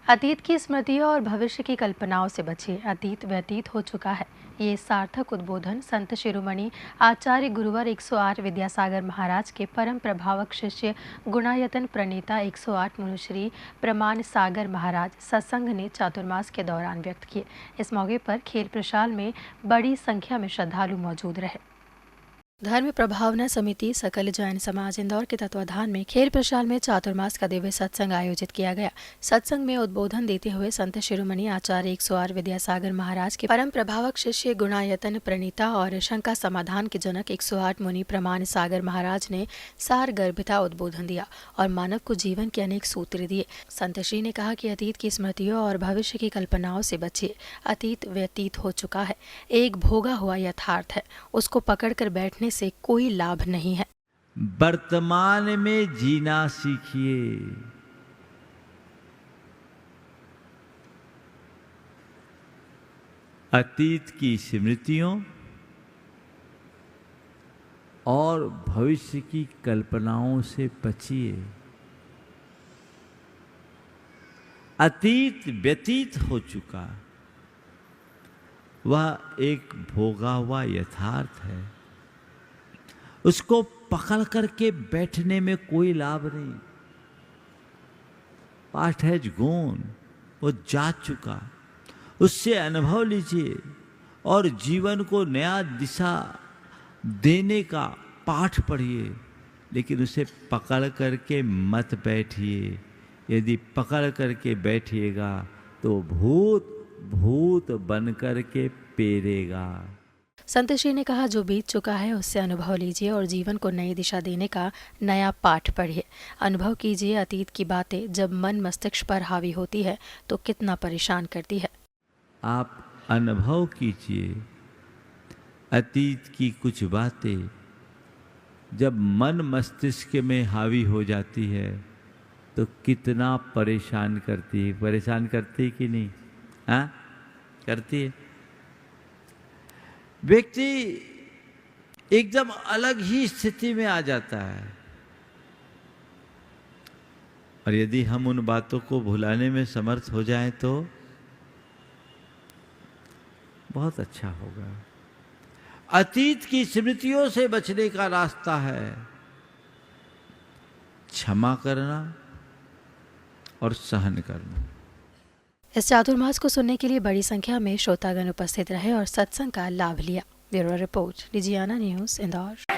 अतीत की स्मृतियों और भविष्य की कल्पनाओं से बचिए, अतीत व्यतीत हो चुका है। ये सार्थक उद्बोधन संत शिरोमणि आचार्य गुरुवर 108 विद्यासागर महाराज के परम प्रभावक शिष्य गुणायतन प्रणेता 108 मुनुश्री प्रमाण सागर महाराज सत्संग ने चातुर्मास के दौरान व्यक्त किए। इस मौके पर खेल प्रशाल में बड़ी संख्या में श्रद्धालु मौजूद रहे। धर्म प्रभावना समिति सकल जैन समाज इंदौर के तत्वाधान में खेल प्रशाल में चातुर्मास का दिव्य सत्संग आयोजित किया गया। सत्संग में उद्बोधन देते हुए संत शिरोमणि आचार्य 108 विद्यासागर महाराज के परम प्रभावक शिष्य गुणायतन प्रणीता और शंका समाधान के जनक 108 मुनि प्रमाण सागर महाराज ने सार गर्भिता उद्बोधन दिया और मानव को जीवन के अनेक सूत्र दिए। संत श्री ने कहा कि अतीत की स्मृतियों और भविष्य की कल्पनाओं से बचिए, अतीत व्यतीत हो चुका है, एक भोगा हुआ यथार्थ है, उसको पकड़कर बैठने से कोई लाभ नहीं है। वर्तमान में जीना सीखिए। अतीत की स्मृतियों और भविष्य की कल्पनाओं से बचिए। अतीत व्यतीत हो चुका, वह एक भोगा हुआ यथार्थ है, उसको पकड़ करके बैठने में कोई लाभ नहीं। पास्ट हैज गॉन, वो जा चुका, उससे अनुभव लीजिए और जीवन को नया दिशा देने का पाठ पढ़िए, लेकिन उसे पकड़ करके मत बैठिए। यदि पकड़ करके बैठिएगा तो भूत भूत बन करके पेरेगा। संत श्री ने कहा, जो बीत चुका है उससे अनुभव लीजिए और जीवन को नई दिशा देने का नया पाठ पढ़िए। अनुभव कीजिए, अतीत की बातें जब मन मस्तिष्क पर हावी होती है तो कितना परेशान करती है। आप अनुभव कीजिए, अतीत की कुछ बातें जब मन मस्तिष्क में हावी हो जाती है तो कितना परेशान करती है। परेशान करती है कि नहीं? हाँ, करती है। व्यक्ति एकदम अलग ही स्थिति में आ जाता है, और यदि हम उन बातों को भुलाने में समर्थ हो जाएं तो बहुत अच्छा होगा। अतीत की स्मृतियों से बचने का रास्ता है क्षमा करना और सहन करना। इस चातुर्मास को सुनने के लिए बड़ी संख्या में श्रोतागण उपस्थित रहे और सत्संग का लाभ लिया। Bureau report, Digiana news, Indore.